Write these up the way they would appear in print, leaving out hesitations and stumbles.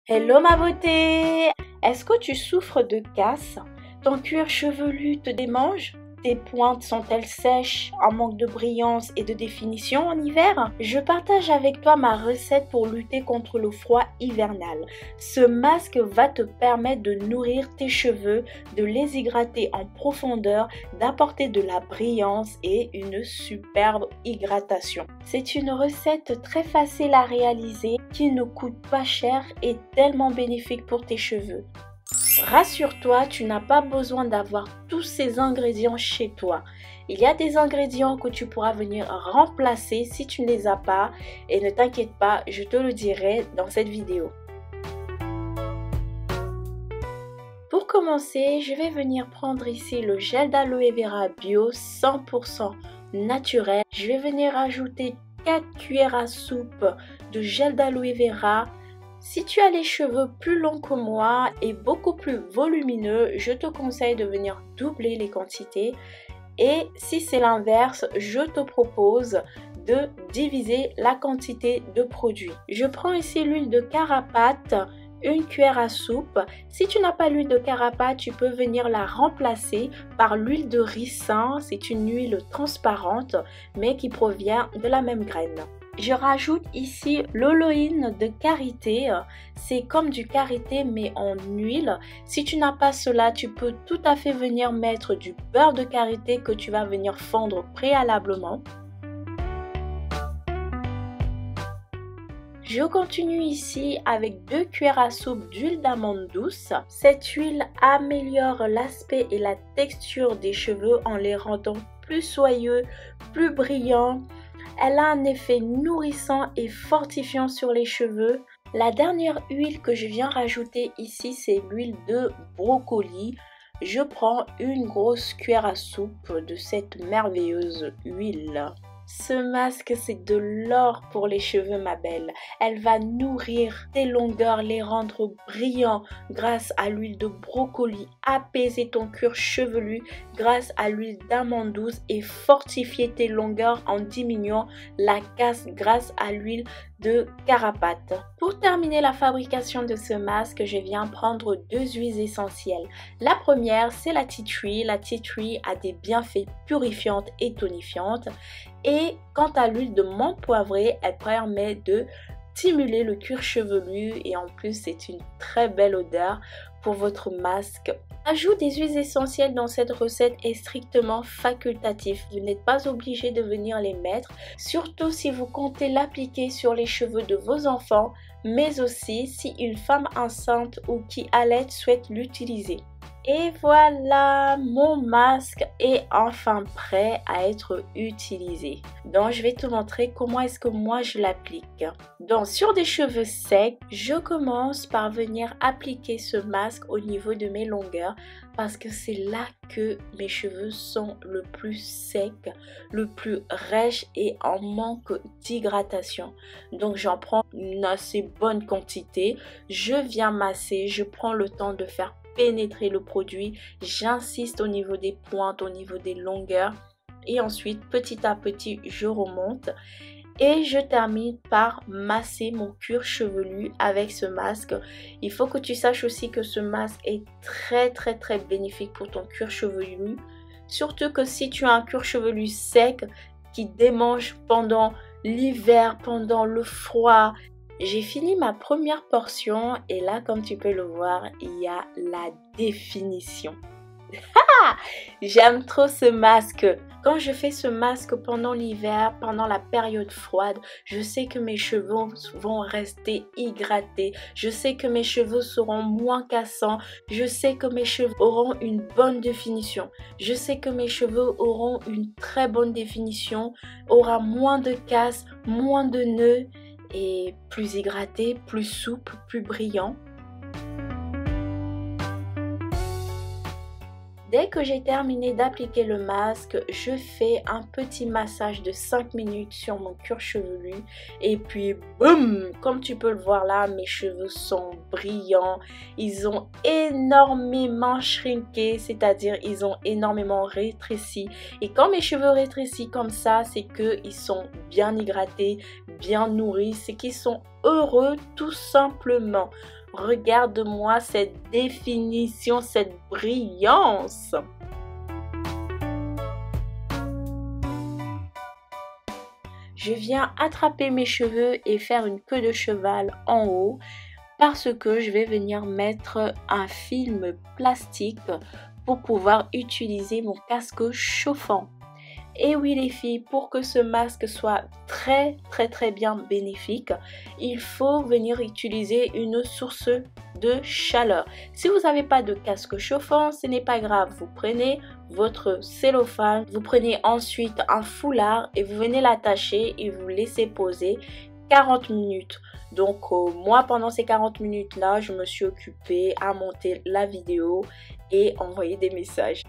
Hello ma beauté! Est-ce que tu souffres de casse? Ton cuir chevelu te démange? Tes pointes sont-elles sèches, en manque de brillance et de définition en hiver? Je partage avec toi ma recette pour lutter contre le froid hivernal. Ce masque va te permettre de nourrir tes cheveux, de les hydrater en profondeur, d'apporter de la brillance et une superbe hydratation. C'est une recette très facile à réaliser qui ne coûte pas cher et tellement bénéfique pour tes cheveux. Rassure-toi, tu n'as pas besoin d'avoir tous ces ingrédients chez toi. Il y a des ingrédients que tu pourras venir remplacer si tu ne les as pas et ne t'inquiète pas, je te le dirai dans cette vidéo. Pour commencer, je vais venir prendre ici le gel d'aloe vera bio 100% naturel. Je vais venir ajouter 4 cuillères à soupe de gel d'aloe vera. Si tu as les cheveux plus longs que moi et beaucoup plus volumineux, je te conseille de venir doubler les quantités. Et si c'est l'inverse, je te propose de diviser la quantité de produits. Je prends ici l'huile de carapate, une cuillère à soupe. Si tu n'as pas l'huile de carapate, tu peux venir la remplacer par l'huile de ricin. C'est une huile transparente mais qui provient de la même graine. Je rajoute ici l'oloïne de karité, c'est comme du karité mais en huile. Si tu n'as pas cela, tu peux tout à fait venir mettre du beurre de karité que tu vas venir fondre préalablement. Je continue ici avec 2 cuillères à soupe d'huile d'amande douce. Cette huile améliore l'aspect et la texture des cheveux en les rendant plus soyeux, plus brillants. Elle a un effet nourrissant et fortifiant sur les cheveux. La dernière huile que je viens rajouter ici, c'est l'huile de brocoli. Je prends une grosse cuillère à soupe de cette merveilleuse huile. Ce masque, c'est de l'or pour les cheveux, ma belle. Elle va nourrir tes longueurs, les rendre brillants grâce à l'huile de brocoli, apaiser ton cuir chevelu grâce à l'huile d'amande douce et fortifier tes longueurs en diminuant la casse grâce à l'huile de carapate. Pour terminer la fabrication de ce masque, je viens prendre 2 huiles essentielles. La première, c'est la tea tree. La tea tree a des bienfaits purifiantes et tonifiantes. Et quant à l'huile de menthe poivrée, elle permet de stimuler le cuir chevelu et en plus c'est une très belle odeur pour votre masque. L'ajout des huiles essentielles dans cette recette est strictement facultatif. Vous n'êtes pas obligé de venir les mettre, surtout si vous comptez l'appliquer sur les cheveux de vos enfants, mais aussi si une femme enceinte ou qui allaite souhaite l'utiliser. Et voilà, mon masque est enfin prêt à être utilisé. Donc, je vais te montrer comment est-ce que moi je l'applique. Donc, sur des cheveux secs, je commence par venir appliquer ce masque au niveau de mes longueurs parce que c'est là que mes cheveux sont le plus secs, le plus rêches et en manque d'hydratation. Donc, j'en prends une assez bonne quantité. Je viens masser, je prends le temps de faire pénétrer le produit, j'insiste au niveau des pointes, au niveau des longueurs et ensuite petit à petit je remonte et je termine par masser mon cuir chevelu avec ce masque. Il faut que tu saches aussi que ce masque est très bénéfique pour ton cuir chevelu, surtout que si tu as un cuir chevelu sec qui démange pendant l'hiver, pendant le froid. J'ai fini ma première portion et là, comme tu peux le voir, il y a la définition. J'aime trop ce masque. Quand je fais ce masque pendant l'hiver, pendant la période froide, je sais que mes cheveux vont rester hydratés. Je sais que mes cheveux seront moins cassants. Je sais que mes cheveux auront une bonne définition. Je sais que mes cheveux auront une très bonne définition, aura moins de casse, moins de nœuds. Et plus hydraté, plus souple, plus brillant. Dès que j'ai terminé d'appliquer le masque, je fais un petit massage de 5 minutes sur mon cuir chevelu et puis boum, comme tu peux le voir là, mes cheveux sont brillants, ils ont énormément shrinké, c'est-à-dire ils ont énormément rétréci. Et quand mes cheveux rétrécissent comme ça, c'est qu'ils sont bien hydratés, bien nourris, c'est qu'ils sont heureux tout simplement. Regarde-moi cette définition, cette brillance. Je viens attraper mes cheveux et faire une queue de cheval en haut parce que je vais venir mettre un film plastique pour pouvoir utiliser mon casque chauffant. Et oui les filles, pour que ce masque soit très bien bénéfique, il faut venir utiliser une source de chaleur. Si vous n'avez pas de casque chauffant, ce n'est pas grave, vous prenez votre cellophane, vous prenez ensuite un foulard et vous venez l'attacher et vous laissez poser 40 minutes. Donc moi pendant ces 40 minutes là, je me suis occupée à monter la vidéo et envoyer des messages.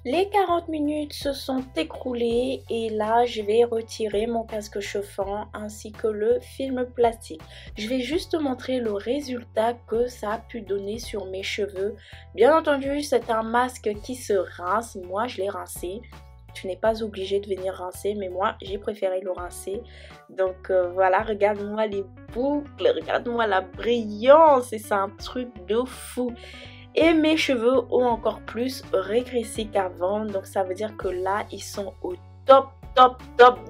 Les 40 minutes se sont écoulées et là je vais retirer mon casque chauffant ainsi que le film plastique. Je vais juste montrer le résultat que ça a pu donner sur mes cheveux. Bien entendu, c'est un masque qui se rince, moi je l'ai rincé. Tu n'es pas obligé de venir rincer, mais moi j'ai préféré le rincer. Donc voilà, regarde-moi les boucles, regarde-moi la brillance et c'est un truc de fou. Et mes cheveux ont encore plus régressé qu'avant, donc ça veut dire que là ils sont au top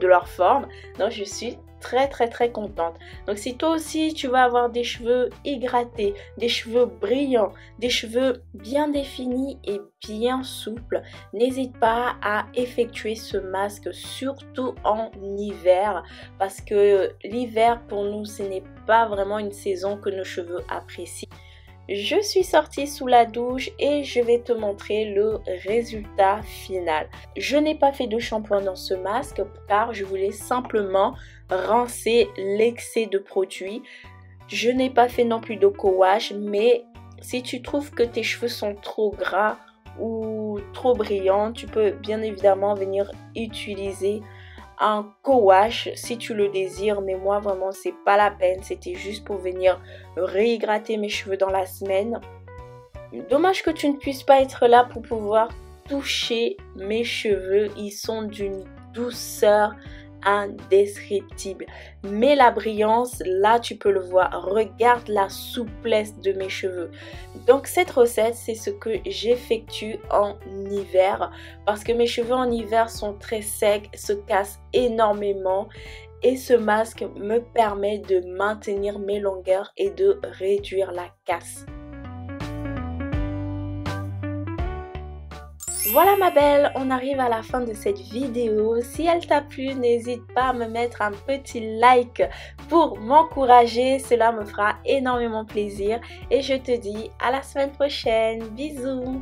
de leur forme. Donc je suis très contente. Donc si toi aussi tu vas avoir des cheveux hydratés, des cheveux brillants, des cheveux bien définis et bien souples, n'hésite pas à effectuer ce masque, surtout en hiver, parce que l'hiver pour nous ce n'est pas vraiment une saison que nos cheveux apprécient. Je suis sortie sous la douche et je vais te montrer le résultat final. Je n'ai pas fait de shampoing dans ce masque car je voulais simplement rincer l'excès de produit. Je n'ai pas fait non plus de co-wash, mais si tu trouves que tes cheveux sont trop gras ou trop brillants, tu peux bien évidemment venir utiliser un co-wash si tu le désires, mais moi vraiment c'est pas la peine, c'était juste pour venir réhydrater mes cheveux dans la semaine. Dommage que tu ne puisses pas être là pour pouvoir toucher mes cheveux, ils sont d'une douceur indescriptible, mais la brillance là tu peux le voir, regarde la souplesse de mes cheveux. Donc cette recette c'est ce que j'effectue en hiver parce que mes cheveux en hiver sont très secs, se cassent énormément et ce masque me permet de maintenir mes longueurs et de réduire la casse. Voilà ma belle, on arrive à la fin de cette vidéo. Si elle t'a plu, n'hésite pas à me mettre un petit like pour m'encourager. Cela me fera énormément plaisir. Et je te dis à la semaine prochaine. Bisous!